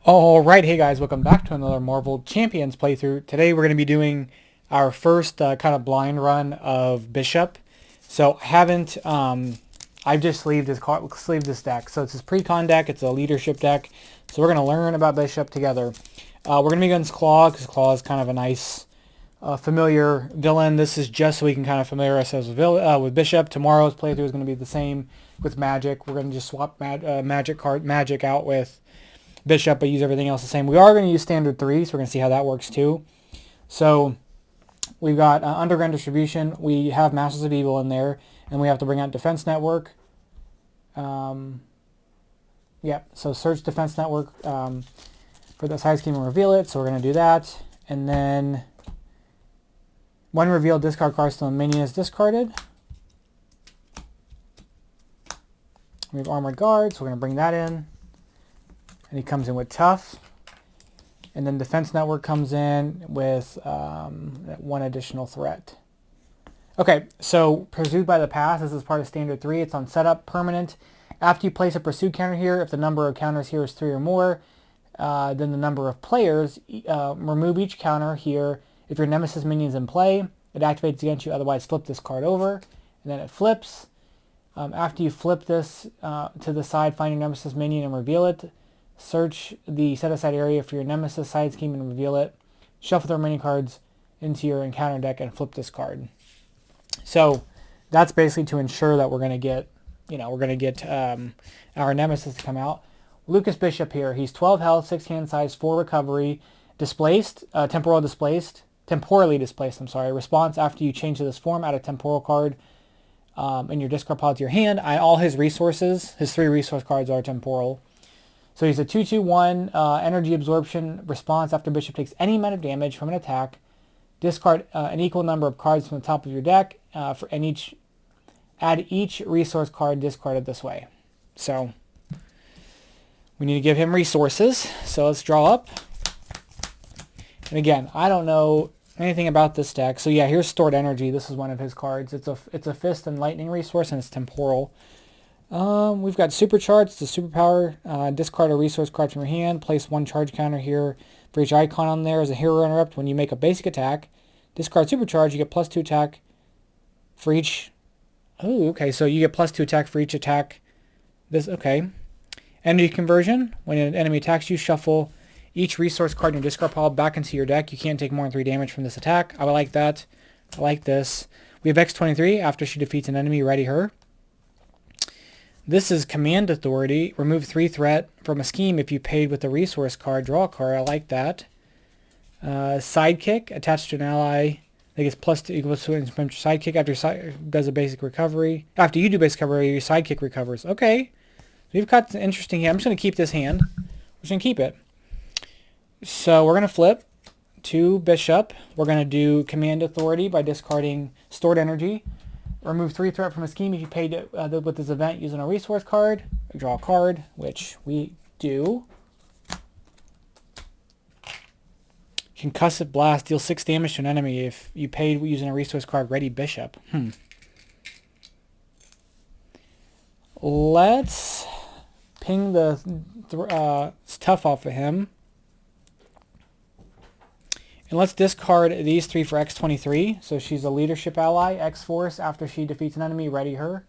Alright, hey guys, welcome back to another Marvel Champions playthrough. Today we're going to be doing our first kind of blind run of Bishop. So I haven't, I've just sleeved this deck. So it's this pre-con deck, it's a leadership deck. So we're going to learn about Bishop together. We're going to be against Klaw, because Klaw is kind of a nice, familiar villain. This is just so we can kind of familiarize ourselves with Bishop. Tomorrow's playthrough is going to be the same with Magic. We're going to just swap Magic out with Bishop, but use everything else the same. We are going to use standard 3, so we're going to see how that works too. So we've got underground distribution. We have Masters of Evil in there, and we have to bring out Defense Network. So search Defense Network for the side scheme and reveal it. So we're going to do that. And then when revealed, discard card still minion is discarded. We have Armored Guard, so we're going to bring that in. And he comes in with Tough. And then Defense Network comes in with one additional threat. Okay, so Pursued by the Past. This is part of Standard 3. It's on Setup, Permanent. After you place a Pursued counter here, if the number of counters here is 3 or more, then the number of players, remove each counter here. If your Nemesis minion is in play, it activates against you. Otherwise, flip this card over. And then it flips. After you flip this to the side, find your Nemesis minion and reveal it. Search the set-aside area for your Nemesis side scheme and reveal it. Shuffle the remaining cards into your encounter deck and flip this card. So that's basically to ensure that we're going to get, our Nemesis to come out. Lucas Bishop here. He's 12 health, 6 hand size, 4 recovery, displaced, temporally displaced. Response after you change to this form, add a temporal card in your discard pile to your hand. All his resources, his 3 resource cards are temporal. So he's a 2/2/1 energy absorption response after Bishop takes any amount of damage from an attack. Discard an equal number of cards from the top of your deck add each resource card discarded this way. So we need to give him resources. So let's draw up. And again, I don't know anything about this deck. So yeah, here's Stored Energy. This is one of his cards. It's a Fist and Lightning resource, and it's temporal. We've got Supercharge, it's a superpower. Discard a resource card from your hand. Place 1 charge counter here for each icon on there. As a hero interrupt, when you make a basic attack, discard Supercharge, you get +2 attack for each... Oh, okay, so you get +2 attack for each attack. Okay. Energy Conversion, when an enemy attacks you, shuffle each resource card in your discard pile back into your deck. You can't take more than 3 damage from this attack. I like that. I like this. We have X23, after she defeats an enemy, ready her. This is Command Authority. Remove 3 threat from a scheme if you paid with a resource card. Draw a card. I like that. Sidekick. Attached to an ally. That gets +2 equals to sidekick after does a basic recovery. After you do basic recovery, your sidekick recovers. Okay. We've got an interesting hand. I'm just going to keep this hand. We're just going to keep it. So we're going to flip to Bishop. We're going to do Command Authority by discarding Stored Energy. Remove 3 threat from a scheme if you paid it with this event using a resource card. Draw a card, which we do. Concussive Blast. Deal 6 damage to an enemy if you paid using a resource card. Ready Bishop. Let's ping the Tough off of him. And let's discard these 3 for X23. So she's a leadership ally. X-Force, after she defeats an enemy, ready her.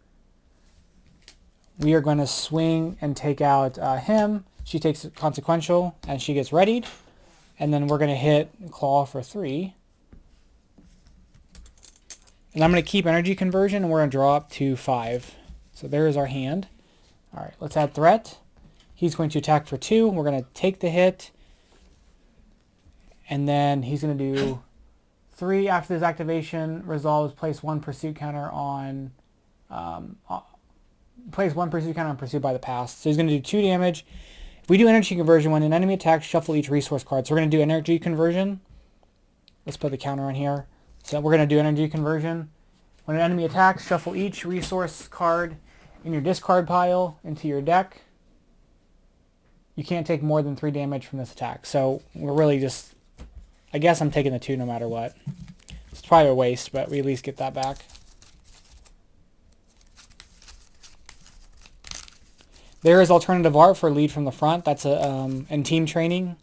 We are going to swing and take out him. She takes Consequential, and she gets readied. And then we're going to hit Klaw for 3. And I'm going to keep Energy Conversion, and we're going to draw up to 5. So there's our hand. All right, let's add Threat. He's going to attack for 2. We're going to take the hit. And then he's going to do 3 after his activation. Resolves, place 1 pursuit counter on... place 1 pursuit counter on Pursued by the Past. So he's going to do 2 damage. If we do Energy Conversion, when an enemy attacks, shuffle each resource card. So we're going to do Energy Conversion. Let's put the counter on here. So we're going to do Energy Conversion. When an enemy attacks, shuffle each resource card in your discard pile into your deck. You can't take more than 3 damage from this attack. So we're really just... I guess I'm taking the 2 no matter what. It's probably a waste, but we at least get that back. There is alternative art for lead from the front. That's and team training.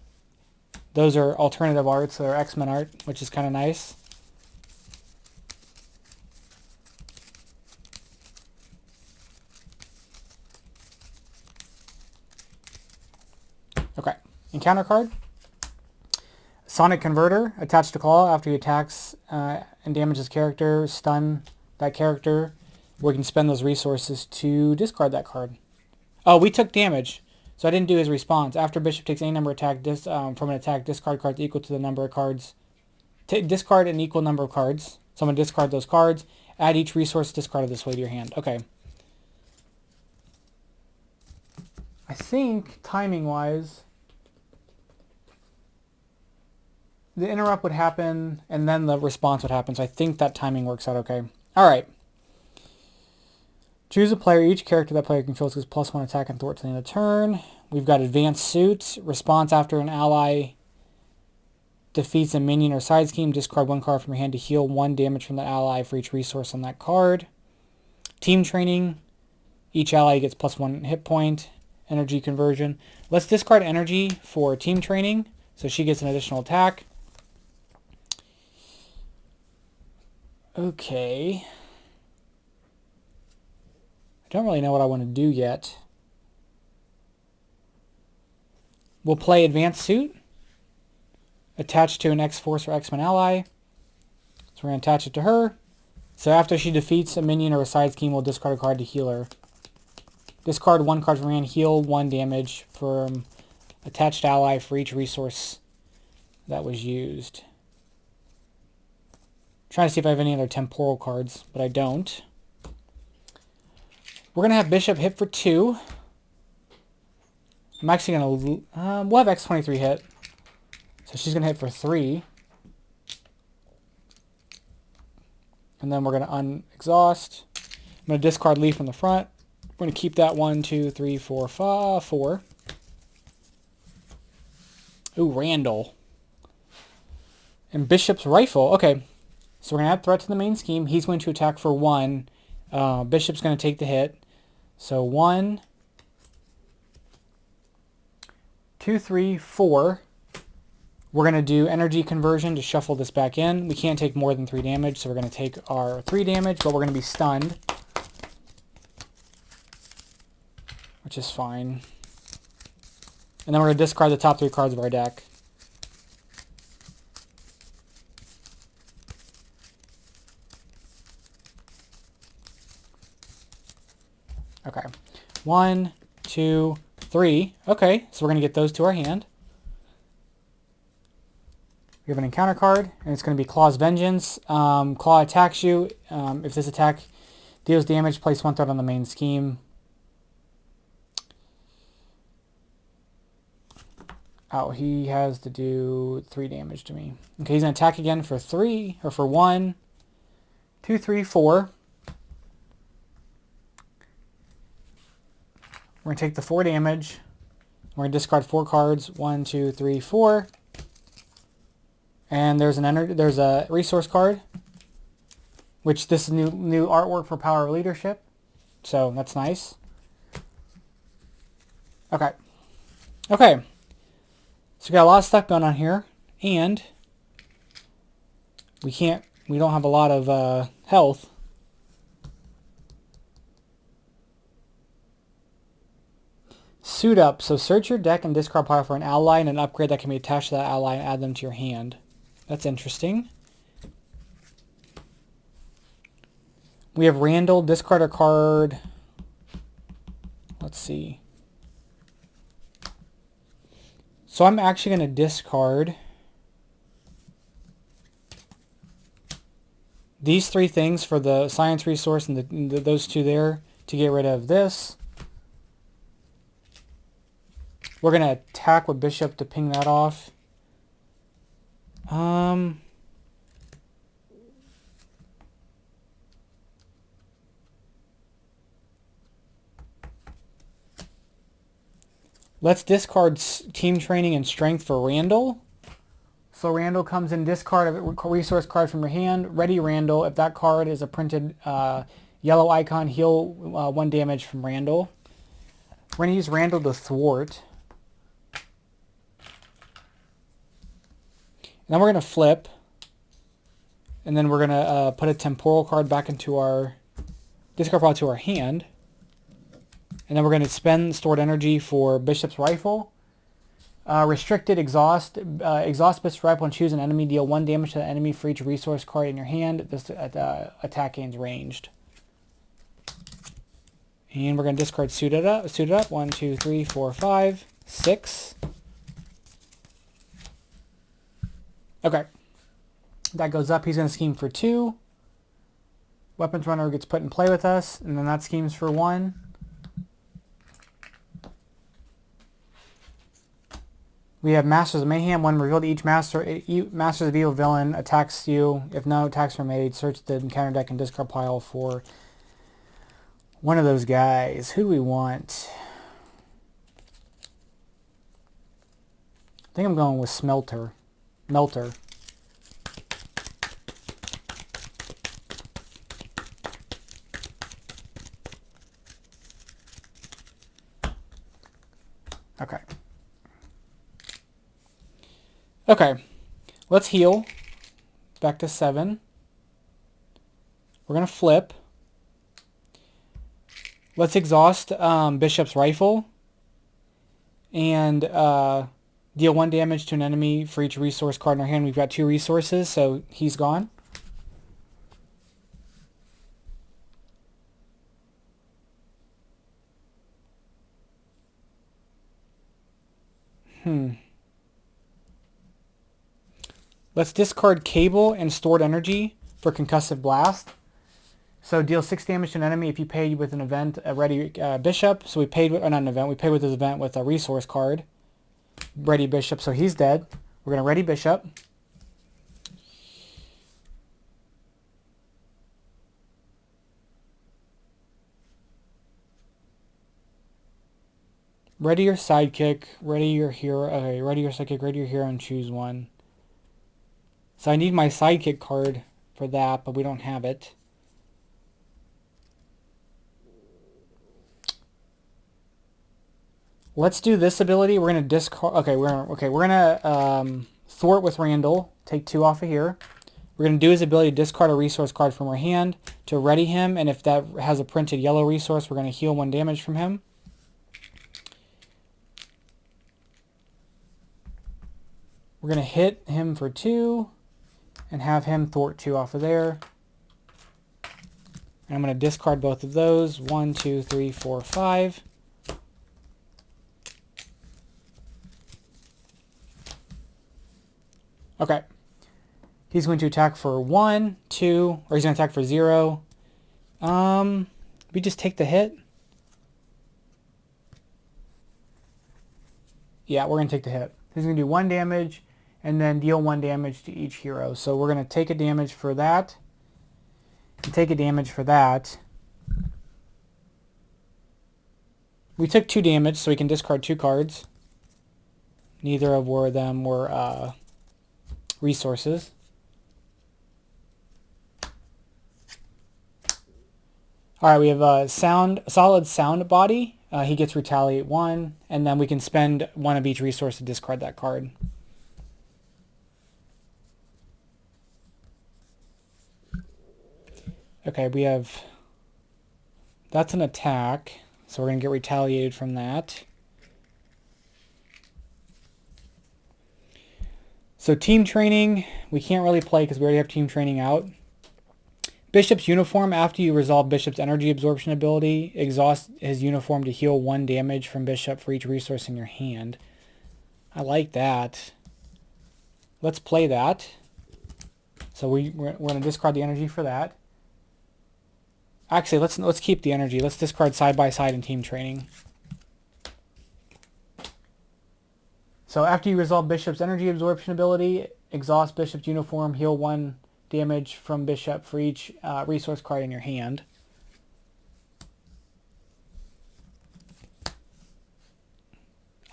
Those are alternative arts. They're X-Men art, which is kind of nice. Okay, encounter card. Sonic Converter, attached to Klaw after he attacks and damages character, stun that character. We can spend those resources to discard that card. Oh, we took damage, so I didn't do his response. After Bishop takes any number of attack from an attack, discard cards equal to the number of cards. Discard an equal number of cards. So I'm going to discard those cards. Add each resource discarded this way to your hand. Okay. I think, timing-wise, the interrupt would happen, and then the response would happen. So I think that timing works out okay. All right. Choose a player. Each character that player controls gets +1 attack and thwart to the end of the turn. We've got Advanced Suit. Response after an ally defeats a minion or side scheme. Discard 1 card from your hand to heal 1 damage from the ally for each resource on that card. Team Training. Each ally gets +1 hit point. Energy Conversion. Let's discard Energy for Team Training, so she gets an additional attack. Okay. I don't really know what I want to do yet. We'll play Advanced Suit. Attached to an X-Force or X-Men ally. So we're going to attach it to her. So after she defeats a minion or a side scheme, we'll discard a card to heal her. Discard 1 card from your hand, heal 1 damage from attached ally for each resource that was used. Trying to see if I have any other temporal cards, but I don't. We're going to have Bishop hit for 2. I'm actually going to... we'll have X23 hit. So she's going to hit for 3. And then we're going to unexhaust. I'm going to discard Leaf from the front. We're going to keep that 1, 2, 3, 4, 5, 4. Ooh, Randall. And Bishop's Rifle. Okay. So we're going to add threat to the main scheme. He's going to attack for 1. Bishop's going to take the hit. So 1, 2, 3, 4. We're going to do Energy Conversion to shuffle this back in. We can't take more than 3 damage, so we're going to take our 3 damage, but we're going to be stunned. Which is fine. And then we're going to discard the top 3 cards of our deck. Okay. 1, 2, 3. Okay, so we're going to get those to our hand. We have an encounter card, and it's going to be Klaw's Vengeance. Klaw attacks you. If this attack deals damage, place 1 threat on the main scheme. Oh, he has to do 3 damage to me. Okay, he's going to attack again for 3, or for 1, 2, 3, 4. We're going to take the 4 damage. We're going to discard 4 cards. 1, 2, 3, 4. And there's a resource card, which this is new artwork for Power of Leadership. So that's nice. Okay. Okay. So we got a lot of stuff going on here, and we don't have a lot of health. Suit up. So search your deck and discard power for an ally and an upgrade that can be attached to that ally and add them to your hand. That's interesting. We have Randall, discard a card. Let's see. So I'm actually going to discard these 3 things for the science resource and those 2 there to get rid of this. We're going to attack with Bishop to ping that off. Let's discard Team Training and Strength for Randall. So Randall comes in, discard a resource card from your hand. Ready Randall. If that card is a printed yellow icon, heal 1 damage from Randall. We're going to use Randall to thwart. And then we're going to flip. And then we're going to put a temporal card back into our discard pile to our hand. And then we're going to spend stored energy for Bishop's Rifle. Restricted exhaust. Exhaust Bishop's Rifle and choose an enemy. Deal 1 damage to the enemy for each resource card in your hand. This attack gains ranged. And we're going to discard Suit It Up. 1, 2, 3, 4, 5, 6. Okay. That goes up. He's going to scheme for 2. Weapons Runner gets put in play with us. And then that schemes for 1. We have Masters of Mayhem. When revealed, each Masters of Evil villain attacks you. If no attacks are made, search the encounter deck and discard pile for one of those guys. Who do we want? I think I'm going with Melter. Okay. Okay. Let's heal. Back to 7. We're going to flip. Let's exhaust Bishop's Rifle. And deal 1 damage to an enemy for each resource card in our hand. We've got 2 resources, so he's gone. Let's discard Cable and Stored Energy for Concussive Blast. So deal 6 damage to an enemy if you paid with an event, a Ready Bishop. So we paid with, or not an event, we paid with this event with a resource card. Ready Bishop, so he's dead. We're going to Ready Bishop. Ready your sidekick, ready your hero, okay, ready your sidekick, ready your hero, and choose one. So I need my sidekick card for that, but we don't have it. Let's do this ability. We're gonna discard. Okay, we're gonna thwart with Randall. Take 2 off of here. We're gonna do his ability to discard a resource card from our hand to ready him, and if that has a printed yellow resource, we're gonna heal 1 damage from him. We're gonna hit him for 2, and have him thwart 2 off of there. And I'm gonna discard both of those. 1, 2, 3, 4, 5. Okay. He's going to attack for 1, 2, or he's going to attack for 0. We just take the hit. Yeah, we're going to take the hit. He's going to do 1 damage and then deal 1 damage to each hero. So we're going to take a damage for that and take a damage for that. We took 2 damage, so we can discard 2 cards. Neither of them were resources. Alright, we have a solid sound body. He gets retaliate 1, and then we can spend 1 of each resource to discard that card. Okay, we have... That's an attack, so we're going to get retaliated from that. So team training, we can't really play because we already have team training out. Bishop's Uniform, after you resolve Bishop's energy absorption ability, exhaust his uniform to heal 1 damage from Bishop for each resource in your hand. I like that. Let's play that. So we're going to discard the energy for that. Actually, let's keep the energy. Let's discard side by side in team training. So after you resolve Bishop's energy absorption ability, exhaust Bishop's uniform, heal 1 damage from Bishop for each resource card in your hand.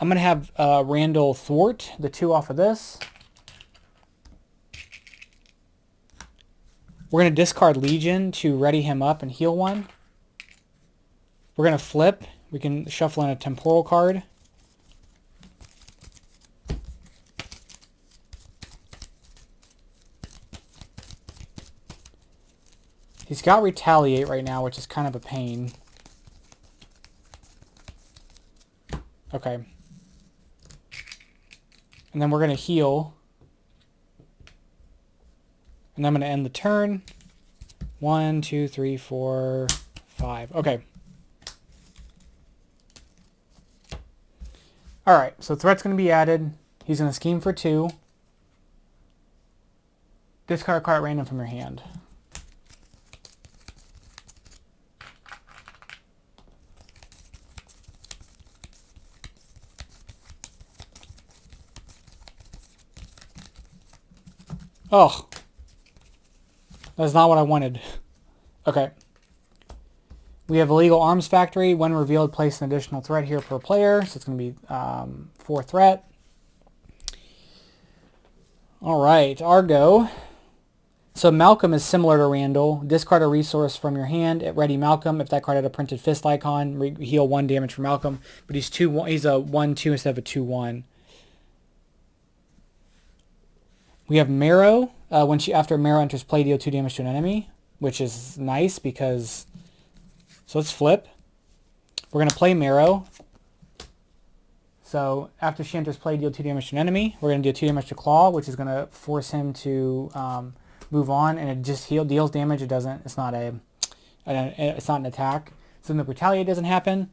I'm going to have Randall thwart the 2 off of this. We're going to discard Legion to ready him up and heal 1. We're going to flip. We can shuffle in a temporal card. He's got Retaliate right now, which is kind of a pain. Okay. And then we're going to heal. And I'm going to end the turn. 1, 2, 3, 4, 5. Okay. Alright, so threat's going to be added. He's going to scheme for 2. Discard a card at random from your hand. Oh. That's not what I wanted. Okay. We have Illegal Arms Factory. When revealed, place an additional threat here per player. So it's going to be 4 threat. Alright, Argo. So Malcolm is similar to Randall. Discard a resource from your hand at ready Malcolm. If that card had a printed fist icon, heal 1 damage for Malcolm. But he's a 1/2 instead of a 2/1. We have Marrow. After Marrow enters play, deal 2 damage to an enemy, which is nice because... So let's flip. We're going to play Marrow. So after she enters play, deal 2 damage to an enemy. We're going to deal 2 damage to Klaw, which is going to force him to move on, and it just deals damage. It doesn't. It's not an attack. So then the Retaliate doesn't happen.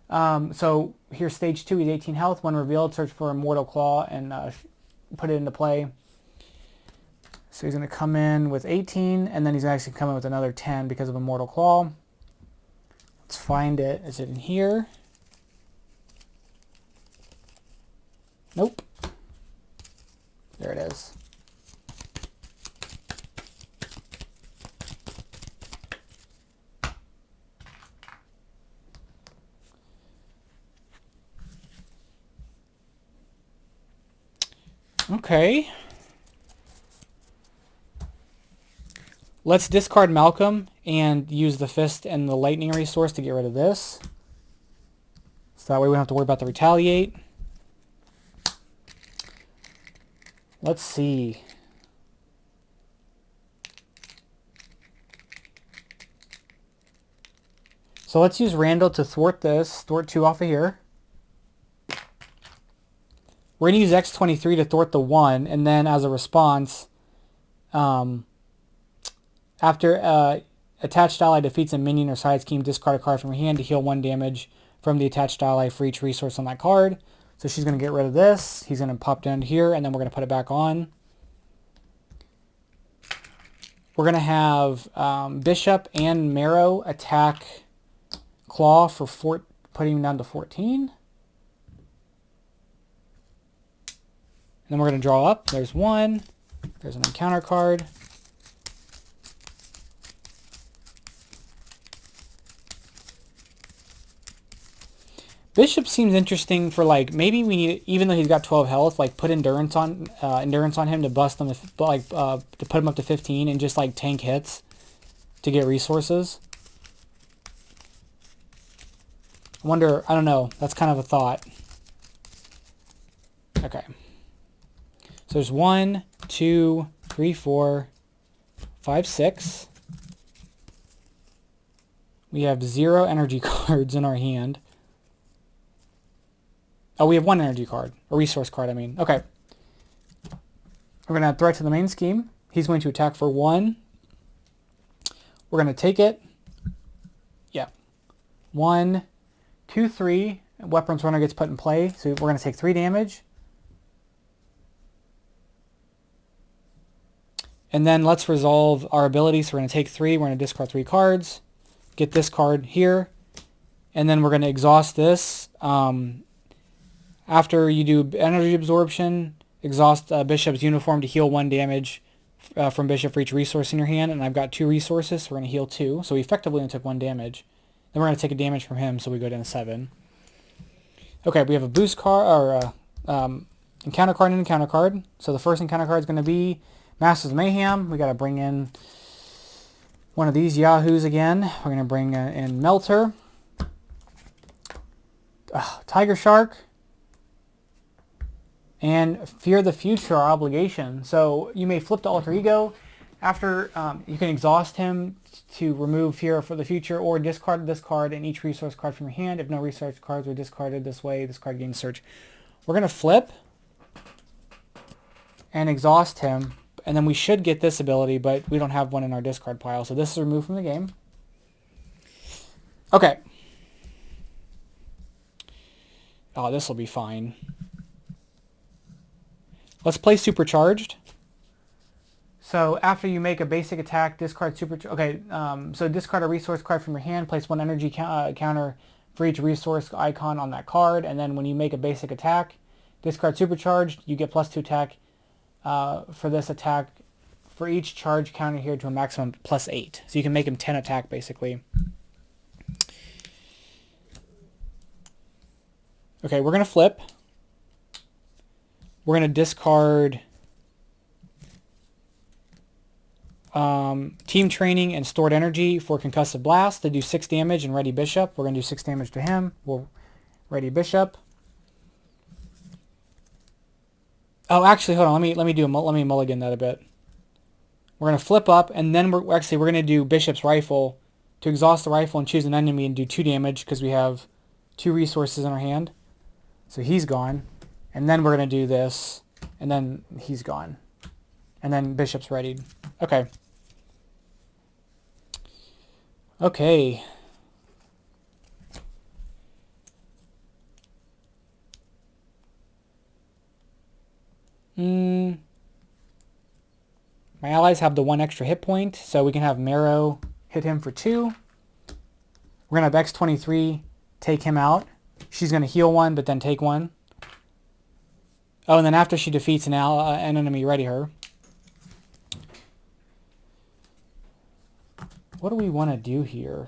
So here's stage 2. He's 18 health. When revealed, search for Immortal Klaw and put it into play. So he's going to come in with 18, and then he's actually coming with another 10 because of Immortal Klaw. Let's find it. Is it in here? Nope. There it is. Okay. Let's discard Malcolm and use the Fist and the Lightning resource to get rid of this. So that way we don't have to worry about the Retaliate. Let's see. So let's use Randall to thwart this. Thwart 2 off of here. We're going to use X23 to thwart the 1, and then as a response, after attached ally defeats a minion or side scheme, discard a card from your hand to heal 1 damage from the attached ally for each resource on that card. So she's going to get rid of this. He's going to pop down here, and then we're going to put it back on. We're going to have Bishop and Marrow attack Klaw for putting him down to 14. And then we're going to draw up. There's 1. There's an encounter card. Bishop seems interesting for, like, maybe we need, even though he's got 12 health, like put endurance on him to bust him, to put him up to 15 and just like tank hits to get resources. I wonder, I don't know. That's kind of a thought. Okay. So there's 1, 2, 3, 4, 5, 6. We have 0 energy cards in our hand. Oh, we have 1 energy card. A resource card, I mean. Okay. We're going to add threat to the main scheme. He's going to attack for 1. We're going to take it. Yeah. 1, 2, 3. Weapons runner gets put in play. So we're going to take 3 damage. And then let's resolve our ability. So we're going to take 3. We're going to discard 3 cards. Get this card here. And then we're going to exhaust this. After you do energy absorption, exhaust Bishop's uniform to heal 1 damage from Bishop for each resource in your hand. And I've got 2 resources, so we're going to heal 2. So we effectively only took 1 damage. Then we're going to take a damage from him, so we go down to 7. Okay, we have a boost card, or encounter card and encounter card. So the first encounter card is going to be Masters of Mayhem. We got to bring in one of these yahoos again. We're going to bring in Melter. Tiger Shark and Fear the Future are obligation. So you may flip to Alter Ego. After you can exhaust him to remove Fear for the Future, or discard this card and each resource card from your hand. If no resource cards were discarded this way, this card gains search. We're going to flip and exhaust him, and then we should get this ability, but we don't have one in our discard pile, so this is removed from the game. Okay. Oh, this will be fine. Let's play Supercharged. So after you make a basic attack, discard so discard a resource card from your hand, place one energy counter for each resource icon on that card, and then when you make a basic attack, discard Supercharged, you get +2 attack for this attack for each charge counter here to a maximum +8. So you can make him 10 attack basically. Okay, we're going to flip. We're going to discard Team Training and Stored Energy for Concussive Blast to do 6 damage and Ready Bishop. We're going to do 6 damage to him. We'll Ready Bishop. Oh, actually, hold on. Let me mulligan that a bit. We're going to flip up, and then we're going to do Bishop's Rifle to exhaust the rifle and choose an enemy and do 2 damage because we have 2 resources in our hand. So he's gone. And then we're going to do this, and then he's gone. And then Bishop's readied. Okay. Okay. My allies have the 1 extra hit point, so we can have Marrow hit him for 2. We're going to have X-23 take him out. She's going to heal 1, but then take 1. Oh, and then after she defeats an enemy, ready her. What do we want to do here?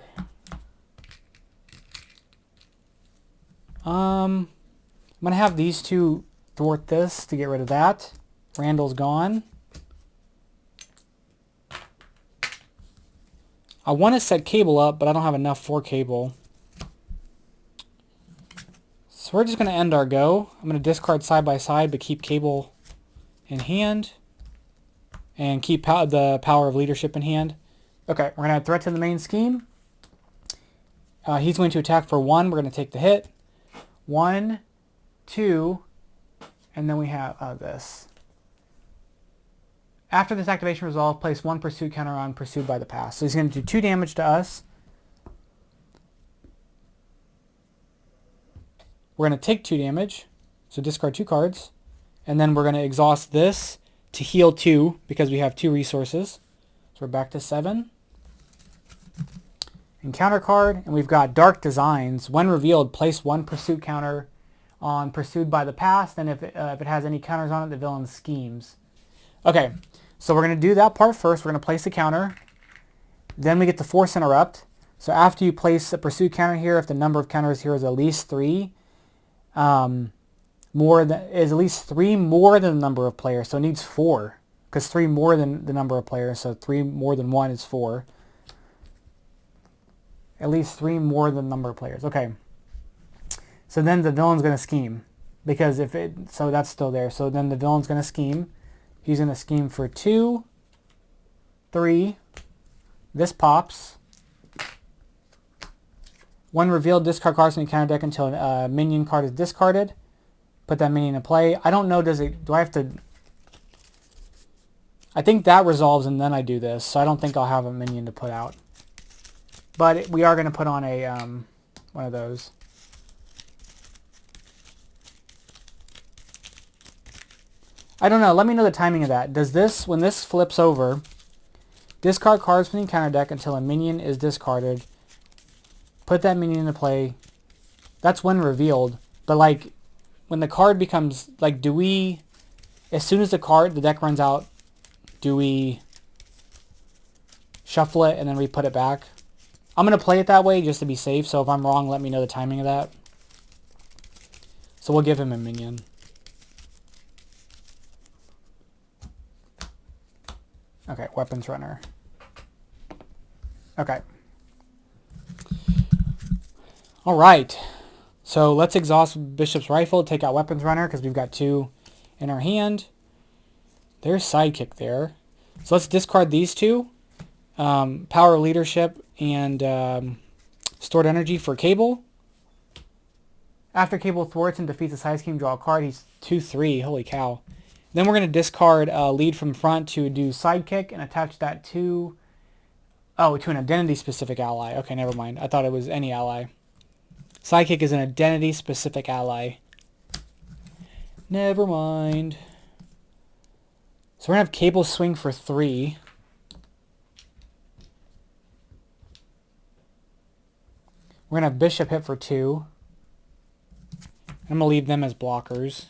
I'm going to have these two thwart this to get rid of that. Randall's gone. I want to set Cable up, but I don't have enough for Cable. So we're just going to end our go. I'm going to discard side by side, but keep Cable in hand. And keep the Power of Leadership in hand. Okay, we're going to add Threat to the main scheme. He's going to attack for 1. We're going to take the hit. 1, 2, and then we have this. After this activation resolve, place 1 pursuit counter on Pursued by the Past. So he's going to do 2 damage to us. We're going to take 2 damage, so discard 2 cards. And then we're going to exhaust this to heal 2 because we have 2 resources. So we're back to 7. Encounter card, and we've got Dark Designs. When revealed, place 1 pursuit counter on Pursued by the Past, and if it has any counters on it, the villain schemes. Okay, so we're going to do that part first. We're going to place a counter. Then we get the Force Interrupt. So after you place a pursuit counter here, if the number of counters here is at least 3, is at least 3 more than the number of players. So it needs 4, because 3 more than the number of players. So 3 more than 1 is 4. At least 3 more than the number of players. Okay. So then the villain's going to scheme. Because so that's still there. So then the villain's going to scheme. He's going to scheme for 2, 3. This pops. When revealed, discard cards from the counter deck until a minion card is discarded. Put that minion in play. I don't know, do I have to... I think that resolves and then I do this. So I don't think I'll have a minion to put out. But we are going to put on a one of those. I don't know. Let me know the timing of that. Does this, when this flips over, discard cards from the encounter deck until a minion is discarded. Put that minion into play. That's when revealed. But like, when the card becomes, like, do we, as soon as the deck runs out, do we shuffle it and then we put it back? I'm going to play it that way just to be safe, so if I'm wrong, let me know the timing of that. So we'll give him a minion. Okay, Weapons Runner. Okay. Alright. So let's exhaust Bishop's Rifle, take out Weapons Runner, because we've got 2 in our hand. There's Sidekick there. So let's discard these 2. Power Leadership and Stored Energy for Cable. After Cable thwarts and defeats a side scheme, draw a card. He's 2/3. Holy cow. Then we're going to discard Lead from Front to do Sidekick and attach that to... Oh, to an identity-specific ally. Okay, never mind. I thought it was any ally. Sidekick is an identity-specific ally. Never mind. So we're going to have Cable swing for 3. We're going to have Bishop hit for 2. I'm going to leave them as blockers.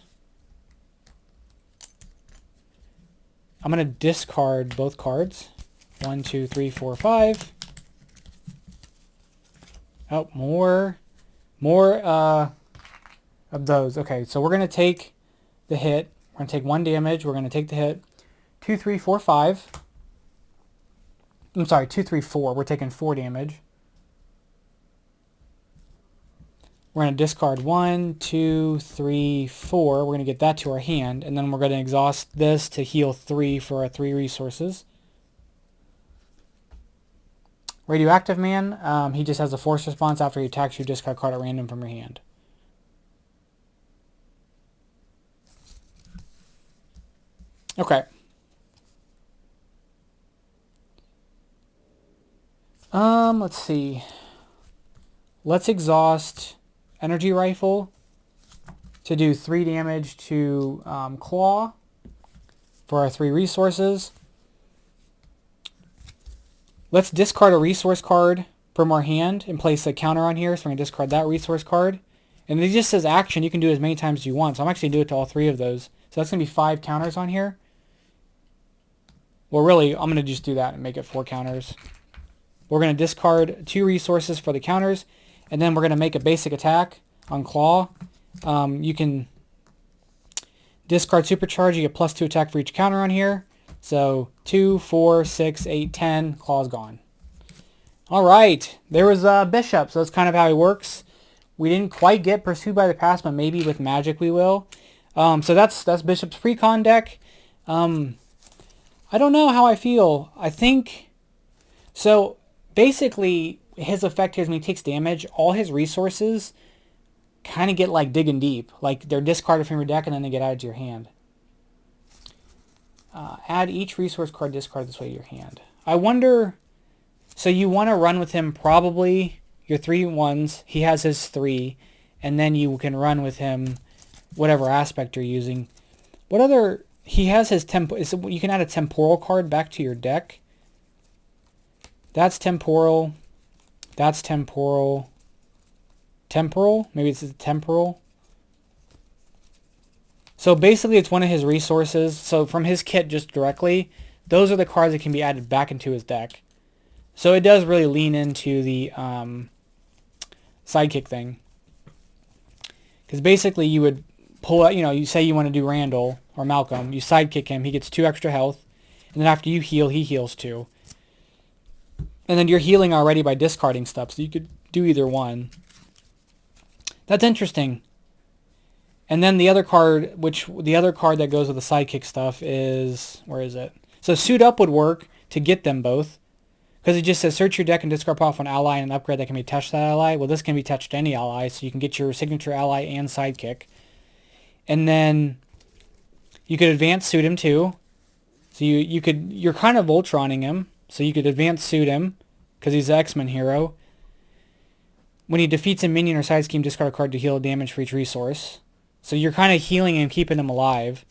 I'm going to discard both cards. 1, 2, 3, 4, 5. Oh, more of those. Okay, so we're going to take the hit. We're going to take 1 damage. We're going to take the hit. 2, 3, 4, 5. I'm sorry, 2, 3, 4. We're taking 4 damage. We're going to discard 1, 2, 3, 4. We're going to get that to our hand. And then we're going to exhaust this to heal 3 for our 3 resources. Radioactive Man, he just has a force response. After he attacks you, discard a card at random from your hand. Okay. Let's see. Let's exhaust Energy Rifle to do 3 damage to Klaw for our 3 resources. Let's discard a resource card from our hand and place a counter on here. So we're going to discard that resource card. And it just says action. You can do it as many times as you want. So I'm actually going to do it to all 3 of those. So that's going to be 5 counters on here. Well, really, I'm going to just do that and make it 4 counters. We're going to discard 2 resources for the counters. And then we're going to make a basic attack on Klaw. You can discard Supercharge. You get +2 attack for each counter on here. So 2, 4, 6, 8, 10. Klaw's gone. All right. There was Bishop. So that's kind of how he works. We didn't quite get Pursued by the Past, but maybe with Magic we will. So that's Bishop's Precon deck. I don't know how I feel. I think... So basically his effect is when he takes damage, all his resources kind of get like digging deep. Like they're discarded from your deck and then they get added to your hand. Add each resource card discard this way to your hand. I wonder... So you want to run with him probably your 3 ones. He has his 3. And then you can run with him whatever aspect you're using. What other... He has his you can add a temporal card back to your deck. That's temporal. That's temporal. Temporal? Maybe it's temporal. So basically it's one of his resources. So from his kit just directly, those are the cards that can be added back into his deck. So it does really lean into the sidekick thing. Because basically you would pull out, you say you want to do Randall or Malcolm, you sidekick him, he gets 2 extra health, and then after you heal, he heals 2. And then you're healing already by discarding stuff, so you could do either one. That's interesting. And then the other card, the other card that goes with the sidekick stuff is, where is it? So Suit Up would work to get them both. Because it just says search your deck and discard off an ally and an upgrade that can be attached to that ally. Well, this can be attached to any ally, so you can get your signature ally and sidekick. And then you could advance suit him too. So you're kind of Voltroning him. So you could advance suit him because he's an X-Men hero. When he defeats a minion or side scheme, discard a card to heal damage for each resource. So you're kind of healing and keeping him alive.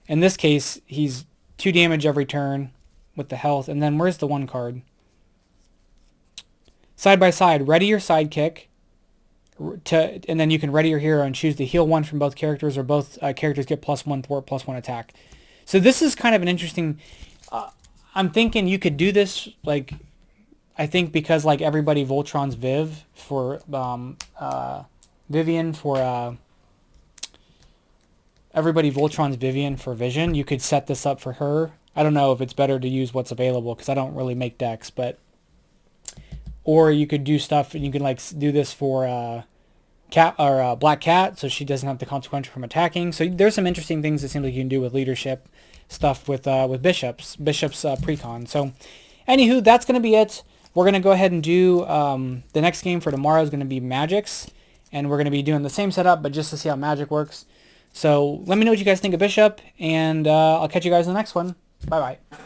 In this case, he's 2 damage every turn with the health. And then where's the 1 card? Side by side, ready your sidekick. And then you can ready your hero and choose to heal 1 from both characters, or both characters get +1 thwart, +1 attack. So this is kind of an interesting... I'm thinking you could do this, like, I think because like everybody Voltron's Viv for Vivian for everybody Voltron's Vivian for Vision, you could set this up for her. I don't know if it's better to use what's available because I don't really make decks, but or you could do stuff and you can like do this for cat or black cat, so she doesn't have the consequential from attacking. So there's some interesting things it seems like you can do with leadership stuff with bishops precon. So anywho, that's going to be it. We're going to go ahead and do the next game for tomorrow is going to be Magics, and we're going to be doing the same setup, but just to see how Magic works. So let me know what you guys think of Bishop, and I'll catch you guys in the next one. Bye bye.